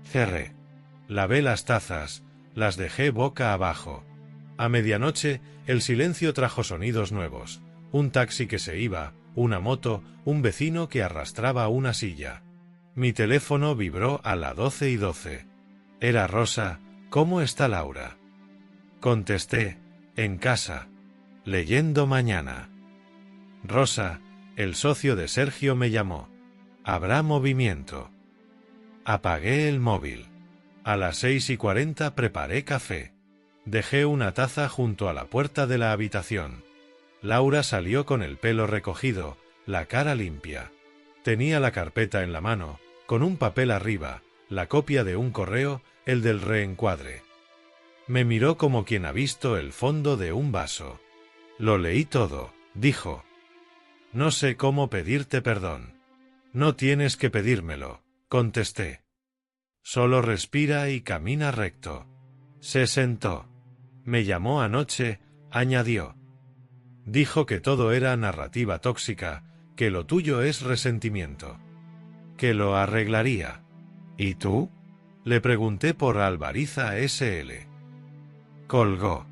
Cerré. Lavé las tazas, las dejé boca abajo. A medianoche, el silencio trajo sonidos nuevos. Un taxi que se iba, una moto, un vecino que arrastraba una silla. Mi teléfono vibró a las 12:12. Era Rosa. ¿Cómo está Laura? Contesté, en casa. Leyendo mañana. Rosa, el socio de Sergio, me llamó. Habrá movimiento. Apagué el móvil. A las 6:40 preparé café. Dejé una taza junto a la puerta de la habitación. Laura salió con el pelo recogido, la cara limpia. Tenía la carpeta en la mano, con un papel arriba, la copia de un correo, el del reencuadre. Me miró como quien ha visto el fondo de un vaso. Lo leí todo, dijo. No sé cómo pedirte perdón. No tienes que pedírmelo, contesté. Solo respira y camina recto. Se sentó. Me llamó anoche, añadió. Dijo que todo era narrativa tóxica, que lo tuyo es resentimiento. Que lo arreglaría. ¿Y tú?, le pregunté por Alvariza SL. Colgó.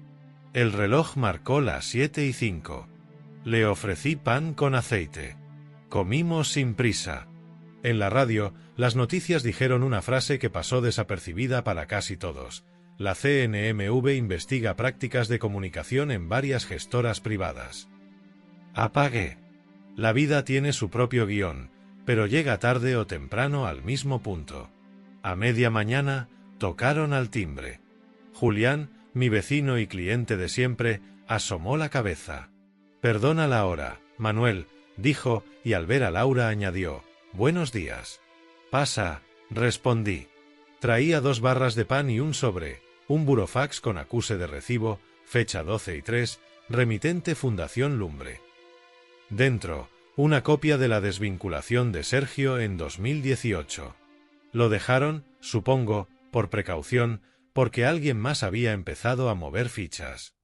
El reloj marcó las 7:05. Le ofrecí pan con aceite. Comimos sin prisa. En la radio, las noticias dijeron una frase que pasó desapercibida para casi todos. La CNMV investiga prácticas de comunicación en varias gestoras privadas. Apagué. La vida tiene su propio guión, pero llega tarde o temprano al mismo punto. A media mañana, tocaron al timbre. Julián, mi vecino y cliente de siempre, asomó la cabeza. Perdona la hora, Manuel, dijo, y al ver a Laura añadió, buenos días. Pasa, respondí. Traía 2 barras de pan y un sobre, un burofax con acuse de recibo, fecha 12/3, remitente Fundación Lumbre. Dentro, una copia de la desvinculación de Sergio en 2018. Lo dejaron, supongo, por precaución, porque alguien más había empezado a mover fichas.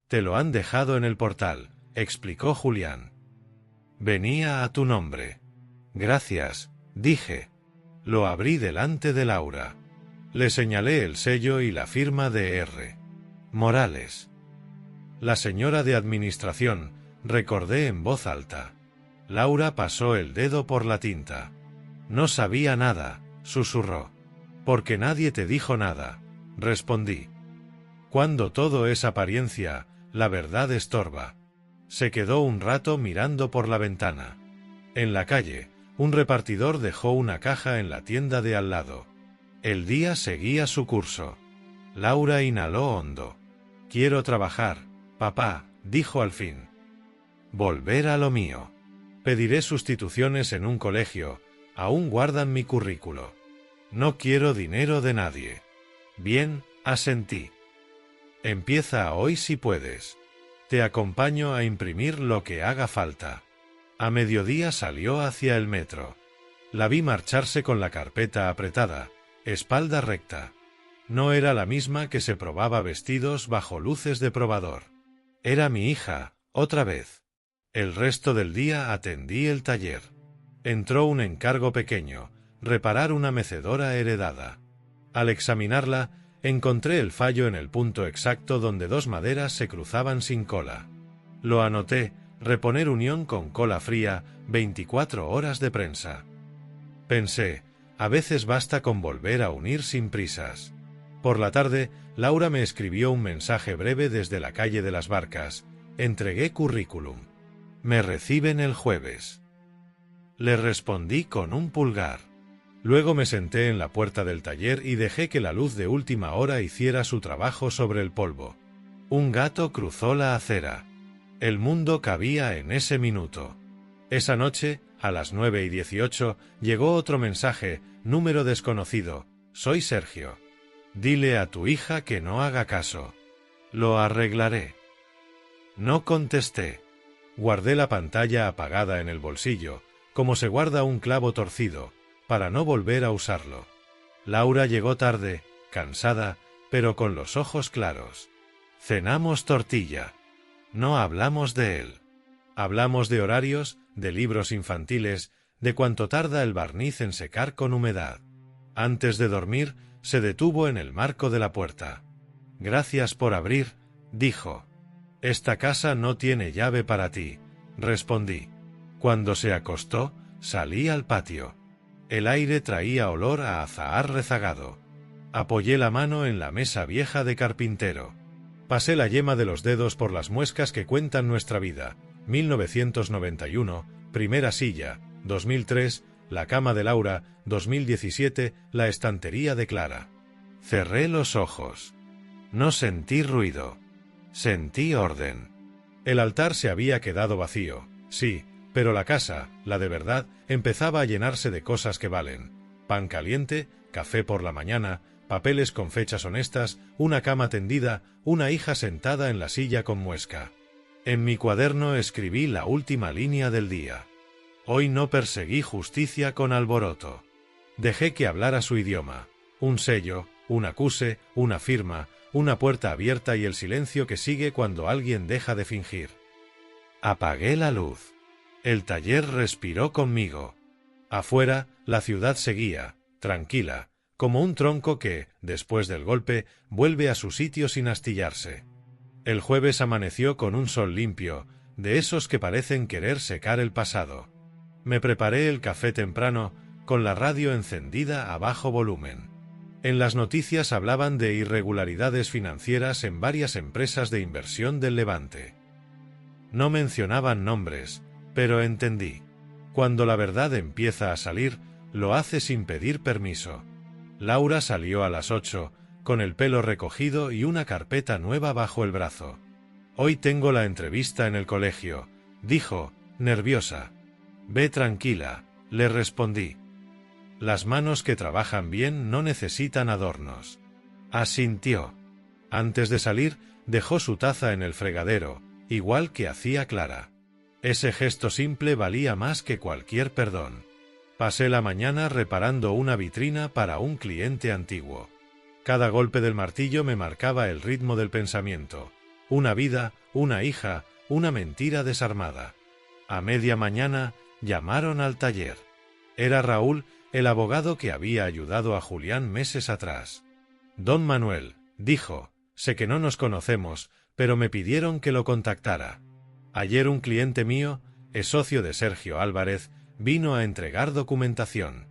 Te lo han dejado en el portal, explicó Julián. Venía a tu nombre. Gracias, dije. Lo abrí delante de Laura. Le señalé el sello y la firma de R. Morales. La señora de administración, recordé en voz alta. Laura pasó el dedo por la tinta. No sabía nada, susurró. Porque nadie te dijo nada, respondí. Cuando todo es apariencia, la verdad estorba. Se quedó un rato mirando por la ventana. En la calle, un repartidor dejó una caja en la tienda de al lado. El día seguía su curso. Laura inhaló hondo. «Quiero trabajar, papá», dijo al fin. «Volver a lo mío. Pediré sustituciones en un colegio, aún guardan mi currículo. No quiero dinero de nadie». «Bien», asentí. «Empieza hoy si puedes. Te acompaño a imprimir lo que haga falta». A mediodía salió hacia el metro. La vi marcharse con la carpeta apretada, espalda recta. No era la misma que se probaba vestidos bajo luces de probador. Era mi hija, otra vez. El resto del día atendí el taller. Entró un encargo pequeño, reparar una mecedora heredada. Al examinarla, encontré el fallo en el punto exacto donde dos maderas se cruzaban sin cola. Lo anoté: reponer unión con cola fría, 24 horas de prensa. Pensé, a veces basta con volver a unir sin prisas. Por la tarde, Laura me escribió un mensaje breve desde la calle de las Barcas. Entregué currículum. Me reciben el jueves. Le respondí con un pulgar. Luego me senté en la puerta del taller y dejé que la luz de última hora hiciera su trabajo sobre el polvo. Un gato cruzó la acera. El mundo cabía en ese minuto. Esa noche, a las 9:18, llegó otro mensaje, número desconocido. «Soy Sergio. Dile a tu hija que no haga caso. Lo arreglaré». No contesté. Guardé la pantalla apagada en el bolsillo, como se guarda un clavo torcido, para no volver a usarlo. Laura llegó tarde, cansada, pero con los ojos claros. Cenamos tortilla. No hablamos de él. Hablamos de horarios, de libros infantiles, de cuánto tarda el barniz en secar con humedad. Antes de dormir, se detuvo en el marco de la puerta. «Gracias por abrir», dijo. «Esta casa no tiene llave para ti», respondí. Cuando se acostó, salí al patio. El aire traía olor a azahar rezagado. Apoyé la mano en la mesa vieja de carpintero. Pasé la yema de los dedos por las muescas que cuentan nuestra vida. 1991, primera silla. 2003, la cama de Laura. 2017, la estantería de Clara. Cerré los ojos. No sentí ruido. Sentí orden. El altar se había quedado vacío, sí, pero la casa, la de verdad, empezaba a llenarse de cosas que valen. Pan caliente, café por la mañana, papeles con fechas honestas, una cama tendida, una hija sentada en la silla con muesca. En mi cuaderno escribí la última línea del día. Hoy no perseguí justicia con alboroto. Dejé que hablara su idioma. Un sello, un acuse, una firma, una puerta abierta y el silencio que sigue cuando alguien deja de fingir. Apagué la luz. El taller respiró conmigo. Afuera, la ciudad seguía, tranquila, como un tronco que, después del golpe, vuelve a su sitio sin astillarse. El jueves amaneció con un sol limpio, de esos que parecen querer secar el pasado. Me preparé el café temprano, con la radio encendida a bajo volumen. En las noticias hablaban de irregularidades financieras en varias empresas de inversión del Levante. No mencionaban nombres, pero entendí. Cuando la verdad empieza a salir, lo hace sin pedir permiso. Laura salió a las 8, con el pelo recogido y una carpeta nueva bajo el brazo. «Hoy tengo la entrevista en el colegio», dijo, nerviosa. «Ve tranquila», le respondí. «Las manos que trabajan bien no necesitan adornos». Asintió. Antes de salir, dejó su taza en el fregadero, igual que hacía Clara. Ese gesto simple valía más que cualquier perdón. Pasé la mañana reparando una vitrina para un cliente antiguo. Cada golpe del martillo me marcaba el ritmo del pensamiento. Una vida, una hija, una mentira desarmada. A media mañana, llamaron al taller. Era Raúl, el abogado que había ayudado a Julián meses atrás. «Don Manuel», dijo, «sé que no nos conocemos, pero me pidieron que lo contactara. Ayer un cliente mío, es socio de Sergio Álvarez, vino a entregar documentación.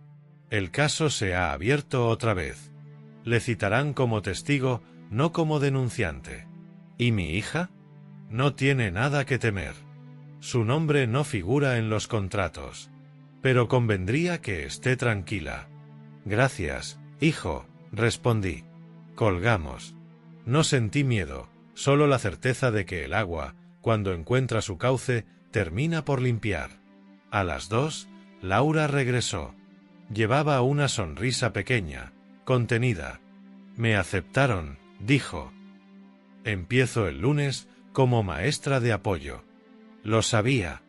El caso se ha abierto otra vez. Le citarán como testigo, no como denunciante. ¿Y mi hija? No tiene nada que temer. Su nombre no figura en los contratos. Pero convendría que esté tranquila. Gracias, hijo, respondí. Colgamos. No sentí miedo, solo la certeza de que el agua, cuando encuentra su cauce, termina por limpiar. A las 2, Laura regresó. Llevaba una sonrisa pequeña, contenida. Me aceptaron, dijo. Empiezo el lunes como maestra de apoyo. Lo sabía.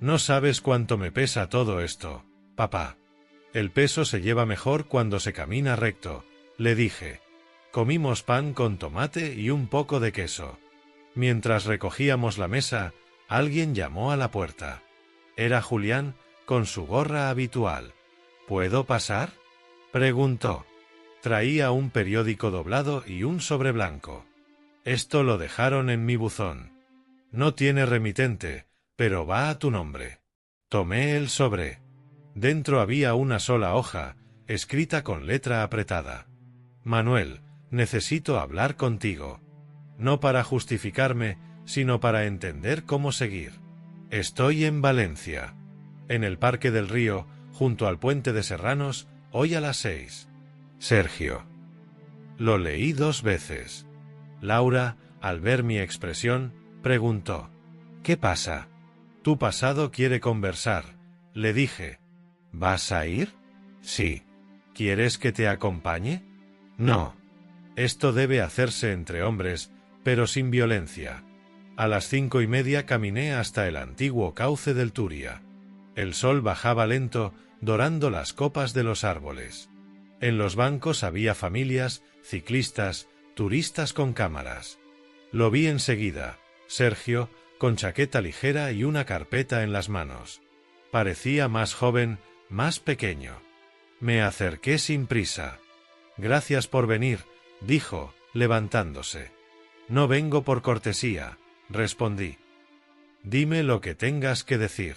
No sabes cuánto me pesa todo esto, papá. El peso se lleva mejor cuando se camina recto, le dije. Comimos pan con tomate y un poco de queso. Mientras recogíamos la mesa, alguien llamó a la puerta. Era Julián, con su gorra habitual. ¿Puedo pasar?, preguntó. Traía un periódico doblado y un sobre blanco. Esto lo dejaron en mi buzón. No tiene remitente, pero va a tu nombre. Tomé el sobre. Dentro había una sola hoja, escrita con letra apretada. Manuel, necesito hablar contigo. No para justificarme, sino para entender cómo seguir. Estoy en Valencia. En el Parque del Río, junto al puente de Serranos, hoy a las 6. Sergio. Lo leí 2 veces. Laura, al ver mi expresión, preguntó. ¿Qué pasa? Tu pasado quiere conversar, le dije. ¿Vas a ir? Sí. ¿Quieres que te acompañe? No. Esto debe hacerse entre hombres, pero sin violencia. A las 5:30 caminé hasta el antiguo cauce del Turia. El sol bajaba lento, dorando las copas de los árboles. En los bancos había familias, ciclistas, turistas con cámaras. Lo vi enseguida, Sergio, con chaqueta ligera y una carpeta en las manos. Parecía más joven, más pequeño. Me acerqué sin prisa. Gracias por venir, dijo, levantándose. No vengo por cortesía, respondí. Dime lo que tengas que decir.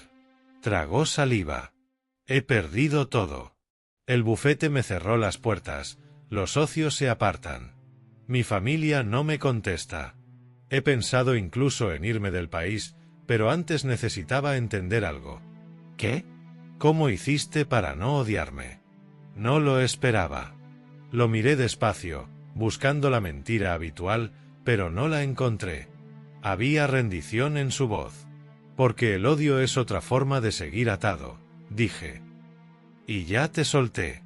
Tragó saliva. He perdido todo. El bufete me cerró las puertas, los socios se apartan. Mi familia no me contesta. He pensado incluso en irme del país, pero antes necesitaba entender algo. ¿Qué? ¿Cómo hiciste para no odiarme? No lo esperaba. Lo miré despacio, buscando la mentira habitual, pero no la encontré. Había rendición en su voz. Porque el odio es otra forma de seguir atado, dije. Y ya te solté.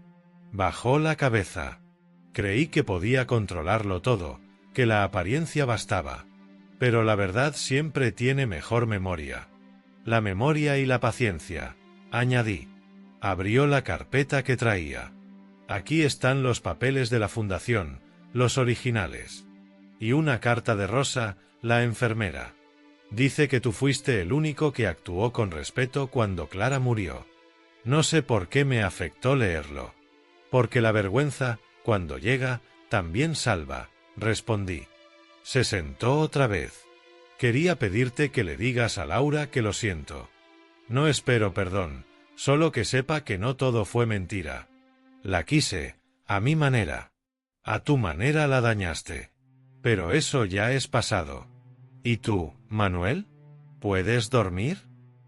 Bajó la cabeza. Creí que podía controlarlo todo, que la apariencia bastaba. Pero la verdad siempre tiene mejor memoria. La memoria y la paciencia, añadí. Abrió la carpeta que traía. Aquí están los papeles de la fundación, los originales. Y una carta de Rosa, la enfermera. Dice que tú fuiste el único que actuó con respeto cuando Clara murió. No sé por qué me afectó leerlo. Porque la vergüenza, cuando llega, también salva, respondí. Se sentó otra vez. Quería pedirte que le digas a Laura que lo siento. No espero perdón, solo que sepa que no todo fue mentira. La quise, a mi manera. A tu manera la dañaste. Pero eso ya es pasado. ¿Y tú, Manuel? ¿Puedes dormir?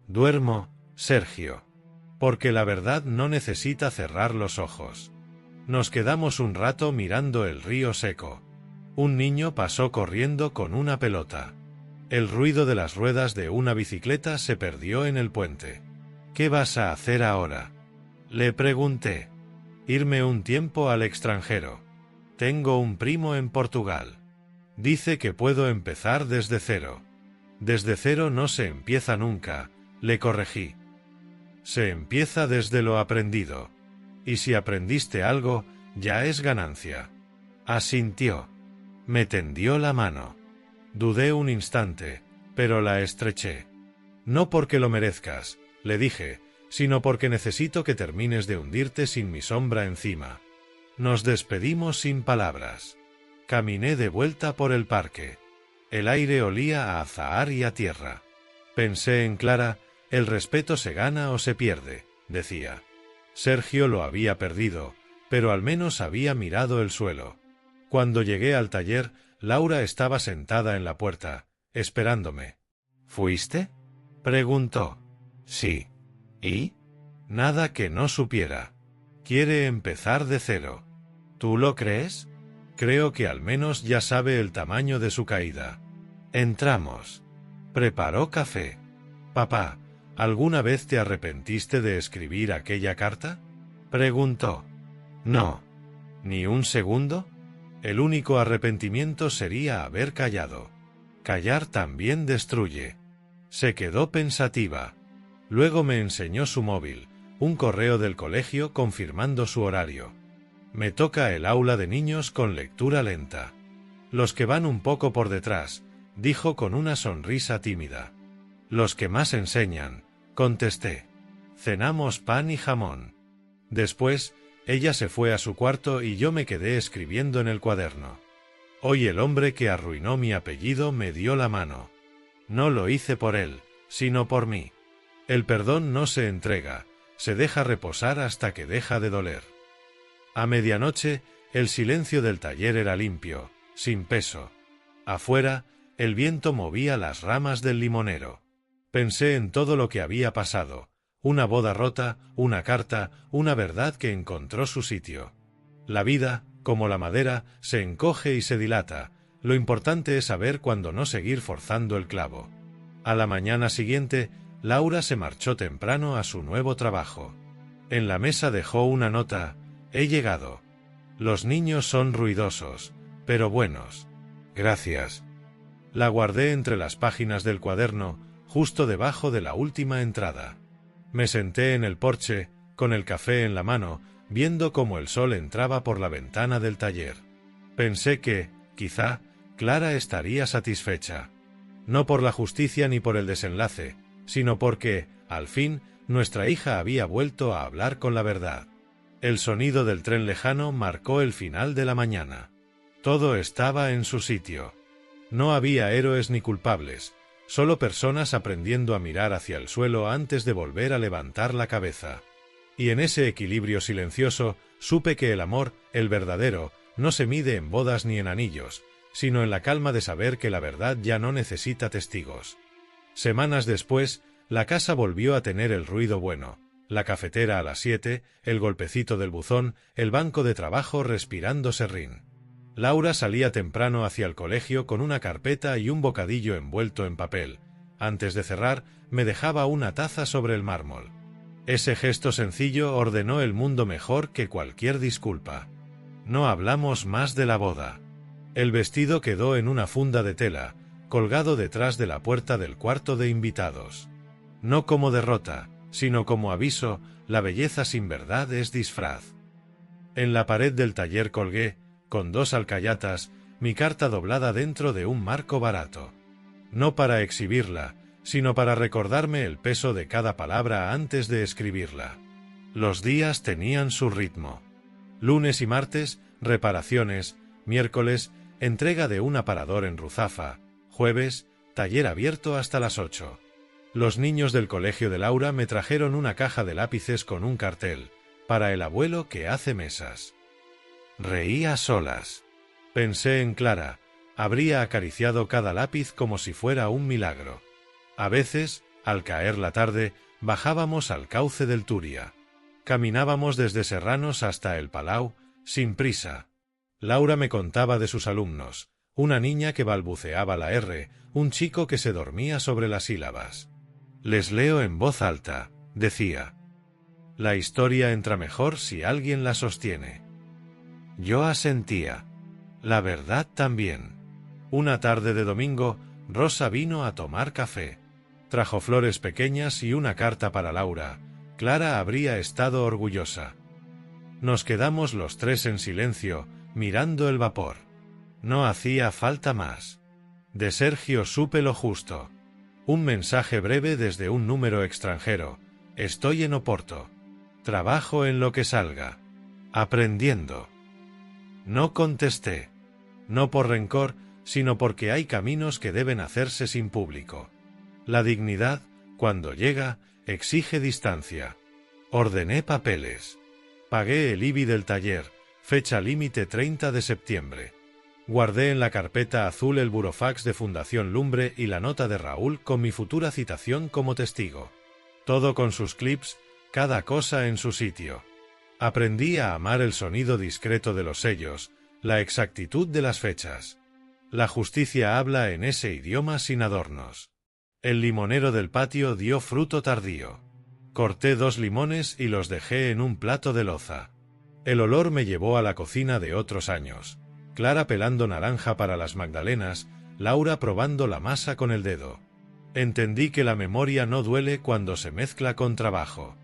Duermo, Sergio. Porque la verdad no necesita cerrar los ojos. Nos quedamos un rato mirando el río seco. Un niño pasó corriendo con una pelota. El ruido de las ruedas de una bicicleta se perdió en el puente. ¿Qué vas a hacer ahora?, le pregunté. Irme un tiempo al extranjero. Tengo un primo en Portugal. Dice que puedo empezar desde cero. Desde cero no se empieza nunca, le corregí. Se empieza desde lo aprendido. Y si aprendiste algo, ya es ganancia. Asintió. Me tendió la mano. Dudé un instante, pero la estreché. No porque lo merezcas, le dije, sino porque necesito que termines de hundirte sin mi sombra encima. Nos despedimos sin palabras. Caminé de vuelta por el parque. El aire olía a azahar y a tierra. Pensé en Clara, el respeto se gana o se pierde, decía. Sergio lo había perdido, pero al menos había mirado el suelo. Cuando llegué al taller, Laura estaba sentada en la puerta, esperándome. ¿Fuiste?, preguntó. Sí. ¿Y? Nada que no supiera. Quiere empezar de cero. ¿Tú lo crees? Creo que al menos ya sabe el tamaño de su caída. Entramos. Preparó café. Papá, ¿alguna vez te arrepentiste de escribir aquella carta?, preguntó. No. ¿Ni un segundo? El único arrepentimiento sería haber callado. Callar también destruye. Se quedó pensativa. Luego me enseñó su móvil, un correo del colegio confirmando su horario. Me toca el aula de niños con lectura lenta. Los que van un poco por detrás, dijo con una sonrisa tímida. Los que más enseñan, contesté. Cenamos pan y jamón. Después, ella se fue a su cuarto y yo me quedé escribiendo en el cuaderno. Hoy el hombre que arruinó mi apellido me dio la mano. No lo hice por él, sino por mí. El perdón no se entrega, se deja reposar hasta que deja de doler. A medianoche, el silencio del taller era limpio, sin peso. Afuera, el viento movía las ramas del limonero. Pensé en todo lo que había pasado, una boda rota, una carta, una verdad que encontró su sitio. La vida, como la madera, se encoge y se dilata, lo importante es saber cuándo no seguir forzando el clavo. A la mañana siguiente, Laura se marchó temprano a su nuevo trabajo. En la mesa dejó una nota: he llegado. Los niños son ruidosos, pero buenos. Gracias. La guardé entre las páginas del cuaderno, justo debajo de la última entrada. Me senté en el porche, con el café en la mano, viendo cómo el sol entraba por la ventana del taller. Pensé que, quizá, Clara estaría satisfecha. No por la justicia ni por el desenlace, sino porque, al fin, nuestra hija había vuelto a hablar con la verdad. El sonido del tren lejano marcó el final de la mañana. Todo estaba en su sitio. No había héroes ni culpables, solo personas aprendiendo a mirar hacia el suelo antes de volver a levantar la cabeza. Y en ese equilibrio silencioso supe que el amor, el verdadero, no se mide en bodas ni en anillos, sino en la calma de saber que la verdad ya no necesita testigos. Semanas después, la casa volvió a tener el ruido bueno, la cafetera a las 7, el golpecito del buzón, el banco de trabajo respirando serrín. Laura salía temprano hacia el colegio con una carpeta y un bocadillo envuelto en papel. Antes de cerrar, me dejaba una taza sobre el mármol. Ese gesto sencillo ordenó el mundo mejor que cualquier disculpa. No hablamos más de la boda. El vestido quedó en una funda de tela, colgado detrás de la puerta del cuarto de invitados. No como derrota, sino como aviso: la belleza sin verdad es disfraz. En la pared del taller colgué, con 2 alcayatas, mi carta doblada dentro de un marco barato. No para exhibirla, sino para recordarme el peso de cada palabra antes de escribirla. Los días tenían su ritmo. Lunes y martes, reparaciones; miércoles, entrega de un aparador en Ruzafa; jueves, taller abierto hasta las 8. Los niños del colegio de Laura me trajeron una caja de lápices con un cartel: para el abuelo que hace mesas. Reí a solas. Pensé en Clara, habría acariciado cada lápiz como si fuera un milagro. A veces, al caer la tarde, bajábamos al cauce del Turia. Caminábamos desde Serranos hasta el Palau, sin prisa. Laura me contaba de sus alumnos: una niña que balbuceaba la R, un chico que se dormía sobre las sílabas. Les leo en voz alta, decía. La historia entra mejor si alguien la sostiene. Yo asentía. La verdad también. Una tarde de domingo, Rosa vino a tomar café. Trajo flores pequeñas y una carta para Laura. Clara habría estado orgullosa. Nos quedamos los 3 en silencio, mirando el vapor. No hacía falta más. De Sergio supe lo justo. Un mensaje breve desde un número extranjero: estoy en Oporto. Trabajo en lo que salga. Aprendiendo. No contesté. No por rencor, sino porque hay caminos que deben hacerse sin público. La dignidad, cuando llega, exige distancia. Ordené papeles. Pagué el IBI del taller, fecha límite 30 de septiembre. Guardé en la carpeta azul el burofax de Fundación Lumbre y la nota de Raúl con mi futura citación como testigo. Todo con sus clips, cada cosa en su sitio. Aprendí a amar el sonido discreto de los sellos, la exactitud de las fechas. La justicia habla en ese idioma sin adornos. El limonero del patio dio fruto tardío. Corté 2 limones y los dejé en un plato de loza. El olor me llevó a la cocina de otros años. Clara pelando naranja para las magdalenas, Laura probando la masa con el dedo. Entendí que la memoria no duele cuando se mezcla con trabajo.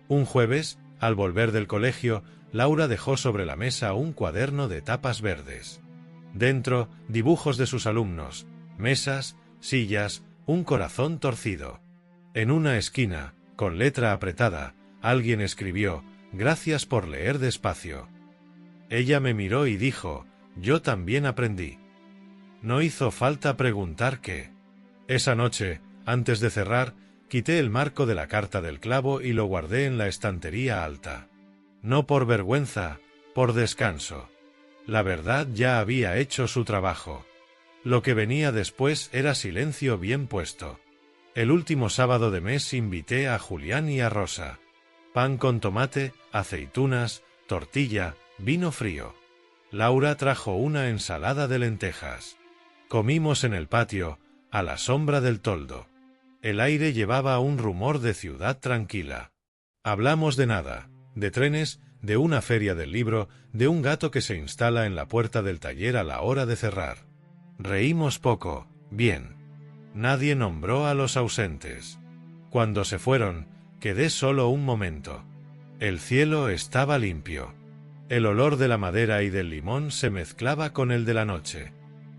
Un jueves, al volver del colegio, Laura dejó sobre la mesa un cuaderno de tapas verdes. Dentro, dibujos de sus alumnos, mesas, sillas, un corazón torcido. En una esquina, con letra apretada, alguien escribió: «Gracias por leer despacio». Ella me miró y dijo: «Yo también aprendí». No hizo falta preguntar qué. Esa noche, antes de cerrar, quité el marco de la carta del clavo y lo guardé en la estantería alta. No por vergüenza, por descanso. La verdad ya había hecho su trabajo. Lo que venía después era silencio bien puesto. El último sábado de mes invité a Julián y a Rosa. Pan con tomate, aceitunas, tortilla, vino frío. Laura trajo una ensalada de lentejas. Comimos en el patio, a la sombra del toldo. El aire llevaba un rumor de ciudad tranquila. Hablamos de nada, de trenes, de una feria del libro, de un gato que se instala en la puerta del taller a la hora de cerrar. Reímos poco, bien. Nadie nombró a los ausentes. Cuando se fueron, quedé solo un momento. El cielo estaba limpio. El olor de la madera y del limón se mezclaba con el de la noche.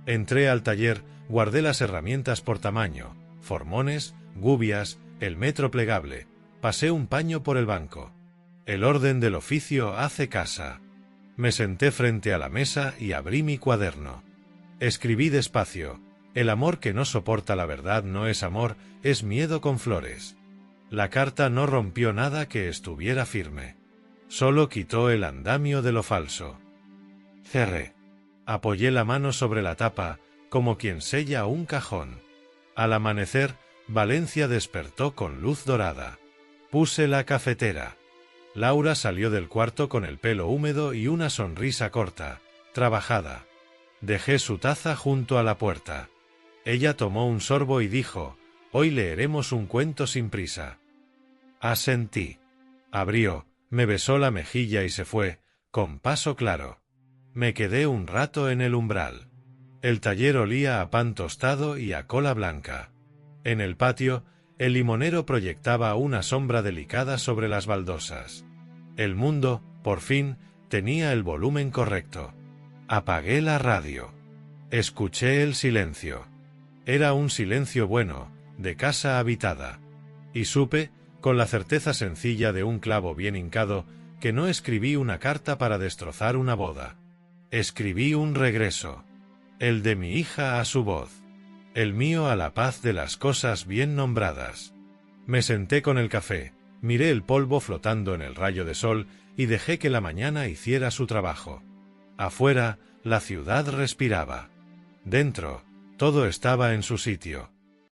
Entré al taller, guardé las herramientas por tamaño, formones, gubias, el metro plegable, pasé un paño por el banco. El orden del oficio hace casa. Me senté frente a la mesa y abrí mi cuaderno. Escribí despacio: «El amor que no soporta la verdad no es amor, es miedo con flores». La carta no rompió nada que estuviera firme. Solo quitó el andamio de lo falso. Cerré. Apoyé la mano sobre la tapa, como quien sella un cajón. Al amanecer, Valencia despertó con luz dorada. Puse la cafetera. Laura salió del cuarto con el pelo húmedo y una sonrisa corta, trabajada. Dejé su taza junto a la puerta. Ella tomó un sorbo y dijo: «Hoy leeremos un cuento sin prisa». Asentí. Abrió, me besó la mejilla y se fue, con paso claro. Me quedé un rato en el umbral. El taller olía a pan tostado y a cola blanca. En el patio, el limonero proyectaba una sombra delicada sobre las baldosas. El mundo, por fin, tenía el volumen correcto. Apagué la radio. Escuché el silencio. Era un silencio bueno, de casa habitada. Y supe, con la certeza sencilla de un clavo bien hincado, que no escribí una carta para destrozar una boda. Escribí un regreso. El de mi hija a su voz. El mío a la paz de las cosas bien nombradas. Me senté con el café, miré el polvo flotando en el rayo de sol y dejé que la mañana hiciera su trabajo. Afuera, la ciudad respiraba. Dentro, todo estaba en su sitio.